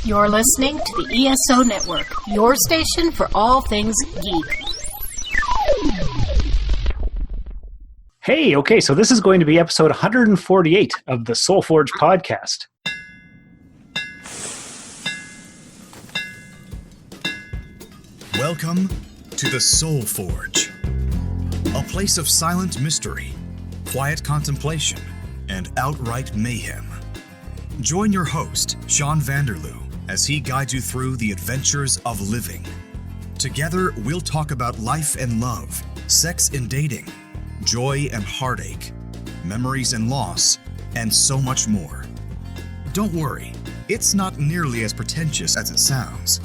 You're listening to the ESO Network, your station for all things geek. Hey, okay, so this is going to be episode 148 of the Soul Forge podcast. Welcome to the Soul Forge, a place of silent mystery, quiet contemplation, and outright mayhem. Join your host, Sean Vanderloo, as he guides you through the adventures of living. Together, we'll talk about life and love, sex and dating, joy and heartache, memories and loss, and so much more. Don't worry, it's not nearly as pretentious as it sounds.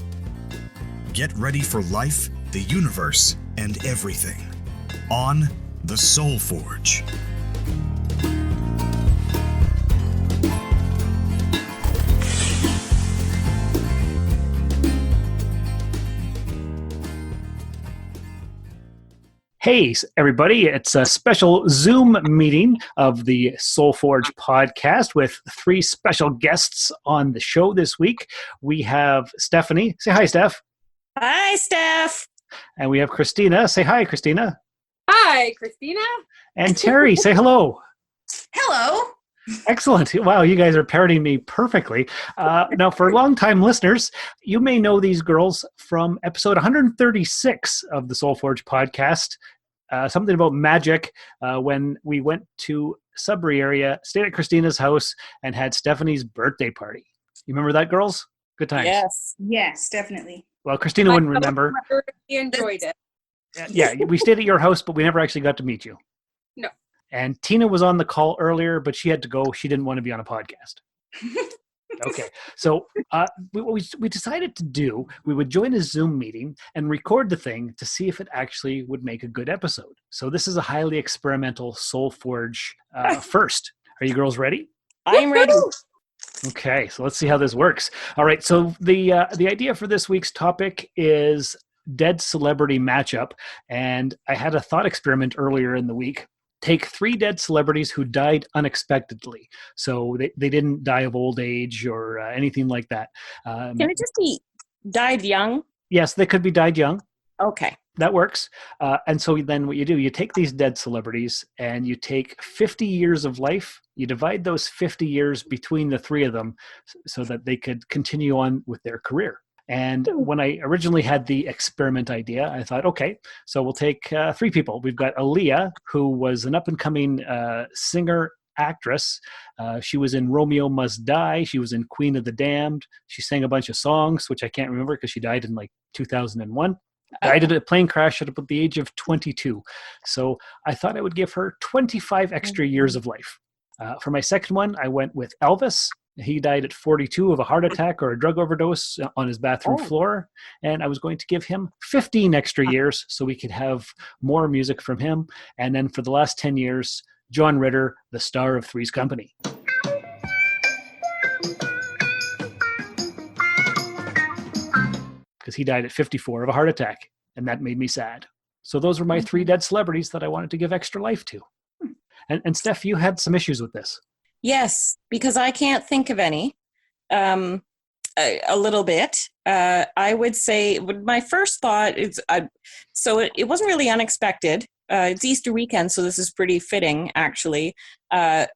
Get ready for life, the universe, and everything on the Soul Forge. Hey, everybody, it's a special Zoom meeting of the Soul Forge podcast with three special guests on the show this week. We have Stephanie. Say hi, Steph. Hi, Steph. And we have Christina. Say hi, Christina. Hi, Christina. And Terry. Say hello. Hello. Excellent. Wow, you guys are parroting me perfectly. Now, for longtime listeners, you may know these girls from episode 136 of the Soul Forge podcast, something about magic, when we went to Sudbury area, stayed at Christina's house, and had Stephanie's birthday party. You remember that, girls? Good times. Yes, definitely. Well, Christina wouldn't remember. You enjoyed it. Yeah, we stayed at your house, but we never actually got to meet you. No. And Tina was on the call earlier, but she had to go. She didn't want to be on a podcast. Okay. So what we decided to do, we would join a Zoom meeting and record the thing to see if it actually would make a good episode. So this is a highly experimental Soul Forge first. Are you girls ready? I'm ready. Okay. So let's see how this works. All right. So the idea for this week's topic is dead celebrity matchup. And I had a thought experiment earlier in the week. Take three dead celebrities who died unexpectedly. So they didn't die of old age or anything like that. Can it just be died young? Yes, they could be died young. Okay. That works. And so then what you do, you take these dead celebrities and you take 50 years of life, you divide those 50 years between the three of them so that they could continue on with their career. And when I originally had the experiment idea, I thought, okay, so we'll take three people. We've got Aaliyah, who was an up-and-coming singer-actress. She was in Romeo Must Die. She was in Queen of the Damned. She sang a bunch of songs, which I can't remember because she died in like 2001. Died in a plane crash at about the age of 22. So I thought I would give her 25 extra years of life. For my second one, I went with Elvis. He died at 42 of a heart attack or a drug overdose on his bathroom floor. And I was going to give him 15 extra years so we could have more music from him. And then for the last 10 years, John Ritter, the star of Three's Company. Because he died at 54 of a heart attack. And that made me sad. So those were my three dead celebrities that I wanted to give extra life to. And Steph, you had some issues with this. Yes, because I can't think of any. A little bit. I would say my first thought is, so it wasn't really unexpected. It's Easter weekend, so this is pretty fitting, actually. I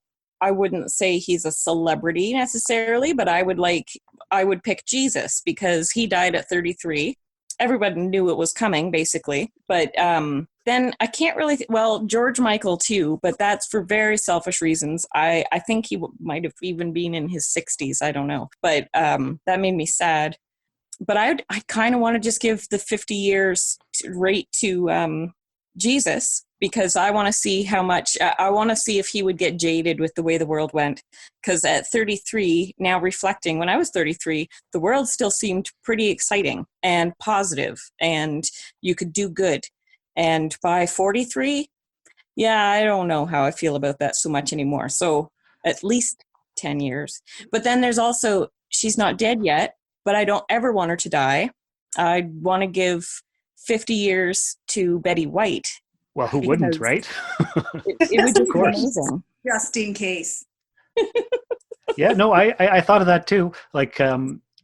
wouldn't say he's a celebrity necessarily, but I would pick Jesus because he died at 33. Everybody knew it was coming, basically. But then I can't really, George Michael too, but that's for very selfish reasons. I think he might have even been in his 60s. I don't know. But that made me sad. But I kind of want to just give the 50 years rate to Jesus because I want to see how much, I want to see if he would get jaded with the way the world went. Because at 33, now reflecting, when I was 33, the world still seemed pretty exciting and positive and you could do good. And by 43, I don't know how I feel about that so much anymore. So at least 10 years. But then there's also, she's not dead yet, but I don't ever want her to die. I want to give 50 years to Betty White. Well, who wouldn't, right? It would just be amazing. Just in case. Yeah, no, I thought of that too. Like,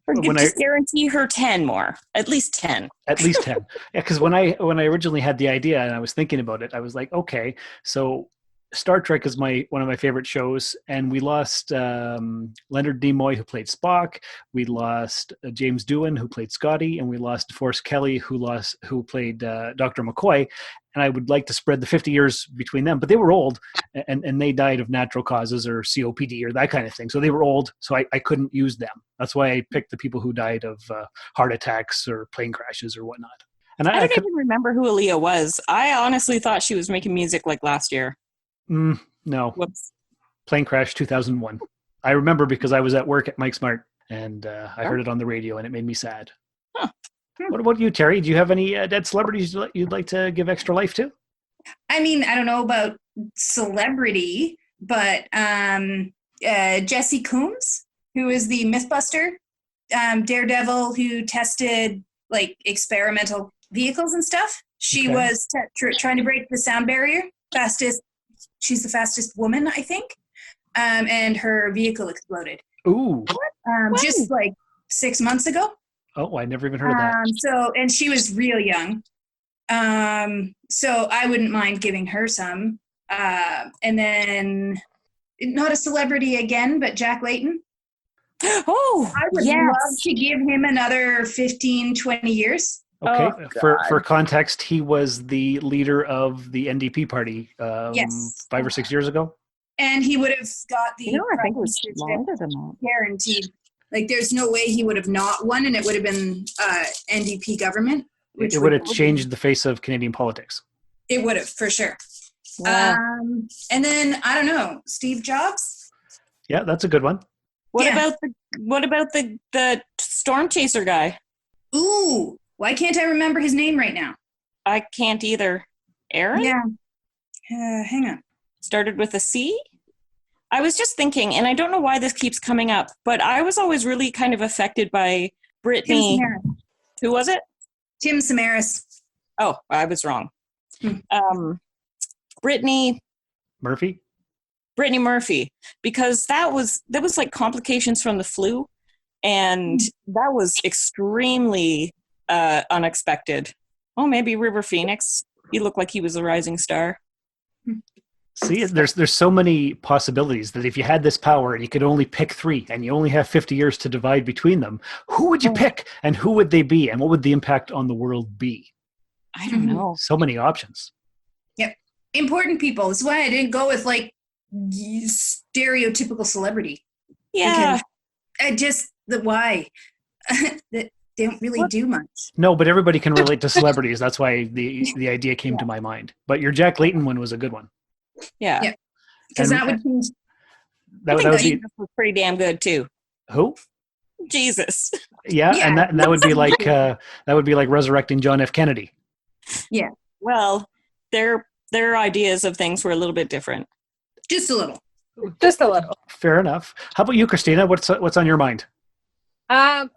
Or when just guarantee her 10 more, at least 10. At least 10. Yeah, because when I originally had the idea and I was thinking about it, I was like, okay, so Star Trek is one of my favorite shows, and we lost Leonard Nimoy, who played Spock. We lost James Doohan, who played Scotty, and we lost DeForest Kelley, who played Dr. McCoy. And I would like to spread the 50 years between them, but they were old, and they died of natural causes or COPD or that kind of thing. So they were old, so I couldn't use them. That's why I picked the people who died of heart attacks or plane crashes or whatnot. And I don't even remember who Aaliyah was. I honestly thought she was making music like last year. No. Whoops. Plane crash 2001. I remember because I was at work at Mike Smart, and I heard it on the radio, and it made me sad. Huh. What about you, Terry? Do you have any dead celebrities you'd like to give extra life to? I mean, I don't know about celebrity, but Jessi Combs, who is the Mythbuster, daredevil who tested like experimental vehicles and stuff. She was trying to break the sound barrier. She's the fastest woman, I think. And her vehicle exploded. Ooh. Just like 6 months ago. Oh, I never even heard of that. And she was real young. So I wouldn't mind giving her some. And then, not a celebrity again, but Jack Layton. Oh, I would love to give him another 15, 20 years. Okay, for context, he was the leader of the NDP party 5 or 6 years ago. And he would have got the I think it was longer than that. Guaranteed. Like, there's no way he would have not won, and it would have been NDP government. It would have changed the face of Canadian politics. It would have, for sure. Wow. And then, I don't know, Steve Jobs? Yeah, that's a good one. What about the storm chaser guy? Ooh, why can't I remember his name right now? I can't either. Aaron? Yeah. Hang on. Started with a C? I was just thinking, and I don't know why this keeps coming up, but I was always really kind of affected by Brittany. Who was it? Tim Samaras. Oh, I was wrong. Brittany Murphy, because that was like complications from the flu, and that was extremely unexpected. Oh, maybe River Phoenix. He looked like he was a rising star. See, there's so many possibilities that if you had this power and you could only pick 3 and you only have 50 years to divide between them, who would you pick and who would they be and what would the impact on the world be? I don't know. So many options. Yep. Important people. That's why I didn't go with like stereotypical celebrity. Yeah. Why? That they don't really do much. No, but everybody can relate to celebrities. That's why the idea came to my mind. But your Jack Layton one was a good one. Yeah. Because that would change. That would be pretty damn good too. Who? Jesus. Yeah, and that would be like resurrecting John F. Kennedy. Yeah. Well, their ideas of things were a little bit different. Just a little. Fair enough. How about you, Christina? What's on your mind?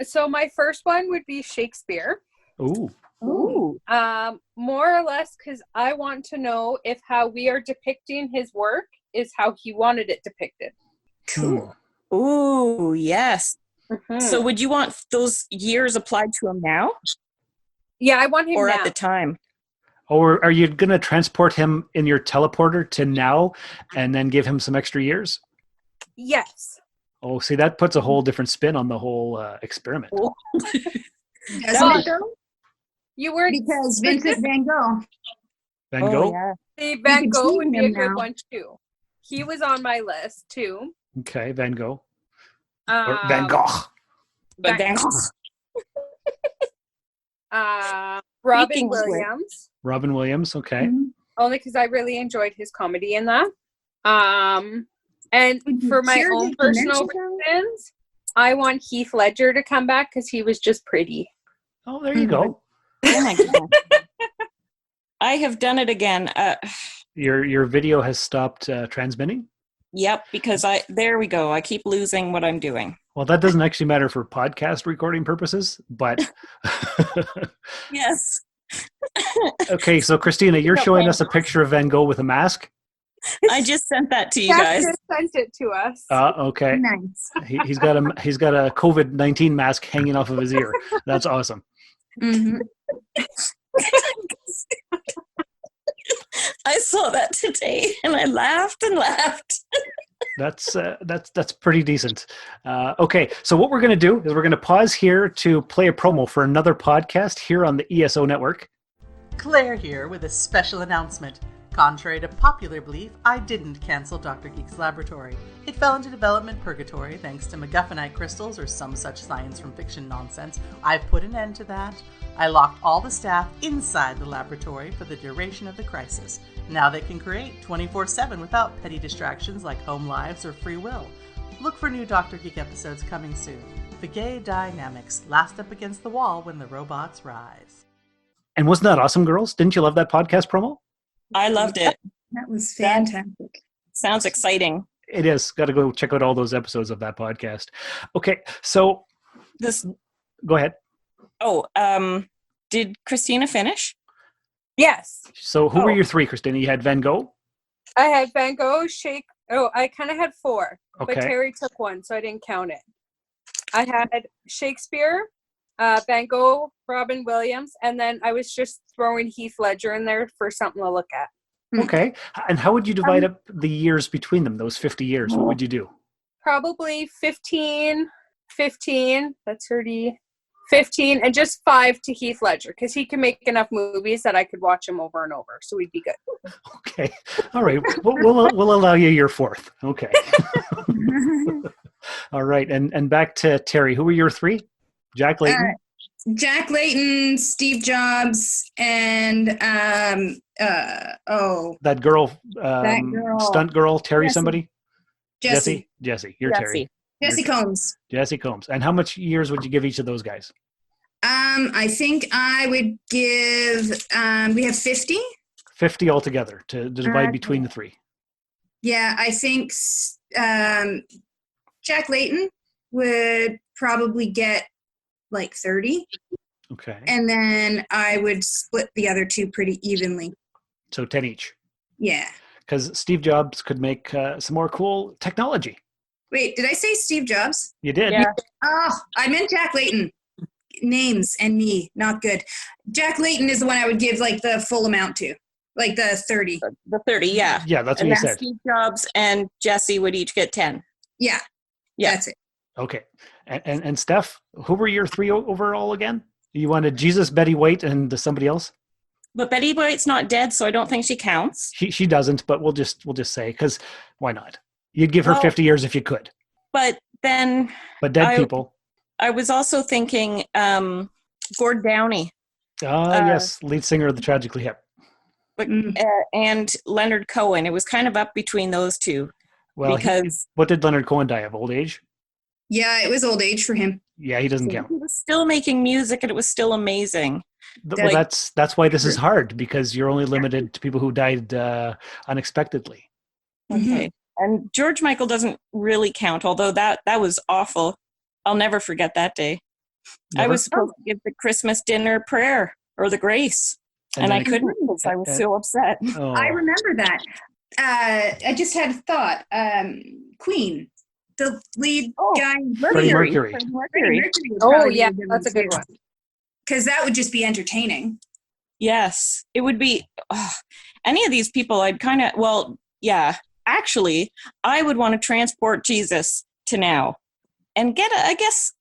So my first one would be Shakespeare. Ooh. More or less because I want to know if how we are depicting his work is how he wanted it depicted. Cool. Ooh, yes. Mm-hmm. So would you want those years applied to him now? Yeah, I want him or now. at the time. Or are you going to transport him in your teleporter to now and then give him some extra years? Yes. Oh, see, that puts a whole different spin on the whole experiment. Doesn't it? You were Because Vincent Van Gogh. Van Gogh? Yeah. See, Van Gogh would be a good now. one too. He was on my list too. Okay, Van Gogh. Or Van Gogh. But then, Robin Speaking of which. Williams. Robin Williams, okay. Only because I really enjoyed his comedy in that. And for my Share own the personal dimension. reasons, I want Heath Ledger to come back because he was just pretty. Oh, there you go. oh my God. I have done it again. Your video has stopped transmitting? Yep, because there we go. I keep losing what I'm doing. Well, that doesn't actually matter for podcast recording purposes, but... Yes. Okay, so Christina, you're showing us a picture of Van Gogh with a mask? I just sent that to you Jack guys. just sent it to us. Okay. Nice. He's got a COVID-19 mask hanging off of his ear. That's awesome. Mhm. I saw that today and I laughed and laughed. That's pretty decent. Okay, so what we're going to do is we're going to pause here to play a promo for another podcast here on the ESO network. Claire here with a special announcement. Contrary to popular belief, I didn't cancel Dr. Geek's laboratory. It fell into development purgatory thanks to MacGuffinite crystals or some such science from fiction nonsense. I've put an end to that. I locked all the staff inside the laboratory for the duration of the crisis. Now they can create 24/7 without petty distractions like home lives or free will. Look for new Dr. Geek episodes coming soon. The gay dynamics last up against the wall when the robots rise. And wasn't that awesome, girls? Didn't you love that podcast promo? I loved it. That was fantastic. Sounds exciting. It is. Got to go check out all those episodes of that podcast. Okay, so This. go ahead. Oh, did Christina finish? Yes. So who were your three, Christina? You had Van Gogh? I had Van Gogh, I kind of had 4, Okay. but Terry took 1, so I didn't count it. I had Shakespeare, Van Gogh, Robin Williams, and then I was just throwing Heath Ledger in there for something to look at. Okay. And how would you divide up the years between them, those 50 years? What would you do? Probably 15, that's 30, 15, and just 5 to Heath Ledger, because he can make enough movies that I could watch him over and over, so we'd be good. Okay. All right. We'll allow you your 4th. Okay. All right. And back to Terry. Who were your 3? Jack Layton? Jack Layton, Steve Jobs, and that girl, stunt girl, Terry Jessi. somebody? Jessi. Jessi. You're Terry. Jessi Combs. Jessi Combs. And how much years would you give each of those guys? I think I would give. We have 50. 50 altogether to divide between the 3. Yeah, I think Jack Layton would probably get like 30. Okay. And then I would split the other 2 pretty evenly. So 10 each. Yeah. Because Steve Jobs could make some more cool technology. Wait, did I say Steve Jobs? You did. Yeah. Oh, I meant Jack Layton. Names and me, not good. Jack Layton is the one I would give like the full amount to, like the 30. The 30, yeah. Yeah, that's And what you then said. Steve Jobs and Jessi would each get 10. Yeah. Yeah. That's it. Okay. And Steph, who were your 3 overall again? You wanted Jesus, Betty White, and somebody else? But Betty White's not dead, so I don't think she counts. She doesn't, but we'll just say, because why not? You'd give her 50 years if you could. But then But dead people. I was also thinking Gord Downey Yes, lead singer of the Tragically Hip. but, and Leonard Cohen. It was kind of up between those 2. Well, because what did Leonard Cohen die of? Old age? Yeah, it was old age for him. Yeah, he doesn't count. he was still making music and it was still amazing. Well, that's why this is hard, because you're only limited to people who died unexpectedly. Okay. And George Michael doesn't really count, although that was awful. I'll never forget that day. Never? I was supposed to give the Christmas dinner prayer or the grace, and I couldn't because I was so upset. Oh. I remember that. I just had a thought. Queen, the lead guy. Freddie Mercury. Oh, yeah, that's a good one. Because that would just be entertaining. Yes, it would be. Any of these people, I'd kind of, yeah. Actually, I would want to transport Jesus to now and get I guess,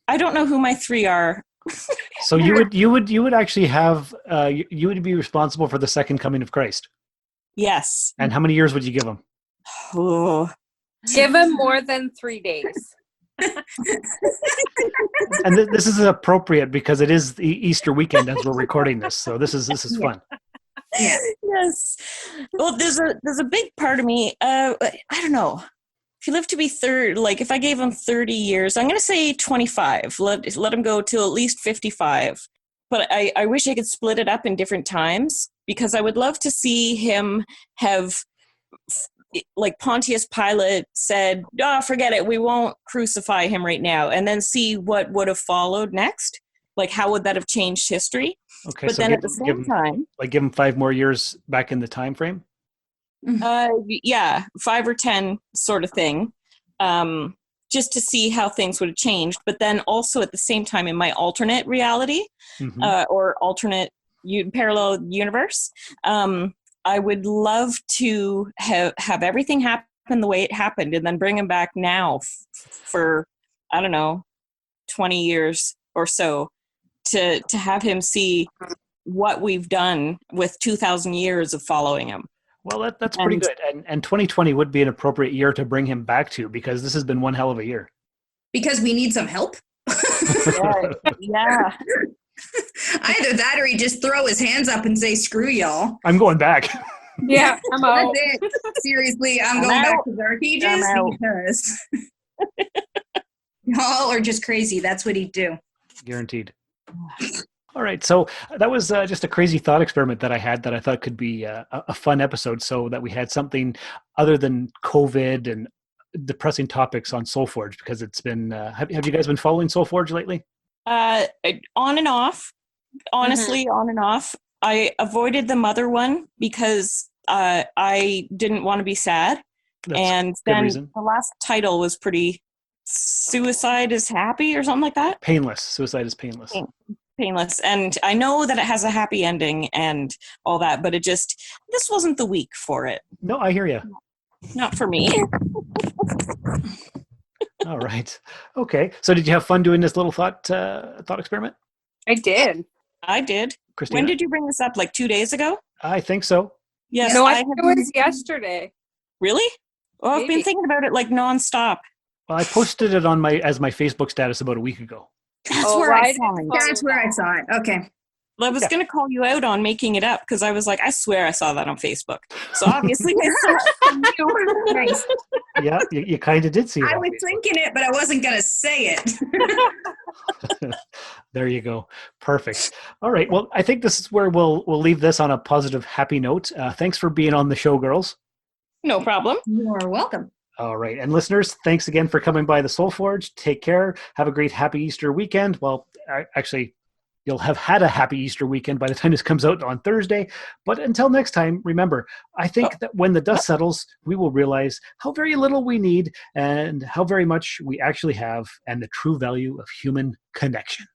I don't know who my 3 are. So you would actually have, you would be responsible for the second coming of Christ. Yes. And how many years would you give him? Oh. Give him more than 3 days. And this is appropriate because it is the Easter weekend as we're recording this. So this is fun. Yeah. Yes. Well, there's a big part of me. I don't know. If you live to be if I gave him 30 years, I'm going to say 25. Let him go till at least 55. But I wish I could split it up in different times, because I would love to see him have, like Pontius Pilate said, forget it, we won't crucify him right now, and then see what would have followed next. Like, how would that have changed history? Okay, But so then at the same time, give him 5 more years back in the time frame. Yeah, 5 or 10 sort of thing. Just to see how things would have changed. But then also at the same time in my alternate reality or alternate parallel universe, I would love to have everything happen the way it happened and then bring him back now for, I don't know, 20 years or so to have him see what we've done with 2,000 years of following him. Well, that's pretty good. And 2020 would be an appropriate year to bring him back to, because this has been one hell of a year. Because we need some help? Yeah. Either that or he just throw his hands up and say, screw y'all. I'm going back. Yeah, I'm out. That's it. Seriously, I'm going back to Dark Ages because y'all are just crazy. That's what he'd do. Guaranteed. All right. So that was just a crazy thought experiment that I had that I thought could be a fun episode, so that we had something other than COVID and depressing topics on Soulforge, because it's been, have you guys been following Soulforge lately? On and off. Honestly, on and off. I avoided the mother one because I didn't want to be sad. That's and good then reason. The last title was pretty Suicide is Happy or something like that. Painless. Suicide is painless. Painless. And I know that it has a happy ending and all that, but this wasn't the week for it. No, I hear you. Not for me. All right. Okay. So did you have fun doing this little thought experiment? I did. I did. Christina? When did you bring this up? Like 2 days ago? I think so. Yes. No, I think it was yesterday. Really? Well, I've been Maybe. thinking about it like nonstop. Well, I posted it on as my Facebook status about a week ago. That's where I saw it. That's where I saw it. Okay. Well, I was going to call you out on making it up because I was like, I swear I saw that on Facebook. So obviously I saw it from you. Nice. Yeah, you kind of did see it. I on was Facebook. thinking it, but I wasn't going to say it. There you go. Perfect. All right. Well, I think this is where we'll leave this on a positive, happy note. Thanks for being on the show, girls. No problem. You're welcome. All right. And listeners, thanks again for coming by the Soul Forge. Take care. Have a great happy Easter weekend. Well, actually, you'll have had a happy Easter weekend by the time this comes out on Thursday. But until next time, remember, I think that when the dust settles, we will realize how very little we need and how very much we actually have, and the true value of human connection.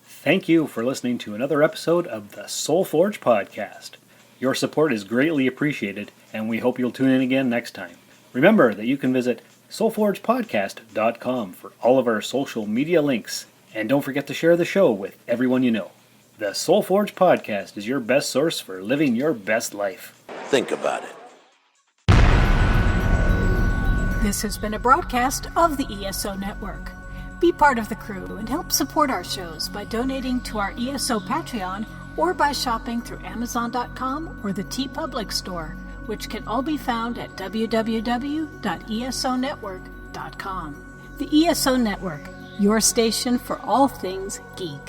Thank you for listening to another episode of the Soul Forge podcast. Your support is greatly appreciated, and we hope you'll tune in again next time. Remember that you can visit soulforgepodcast.com for all of our social media links. And don't forget to share the show with everyone you know. The Soul Forge podcast is your best source for living your best life. Think about it. This has been a broadcast of the ESO Network. Be part of the crew and help support our shows by donating to our ESO Patreon or by shopping through Amazon.com or the TeePublic store, which can all be found at www.esonetwork.com. The ESO Network, your station for all things geek.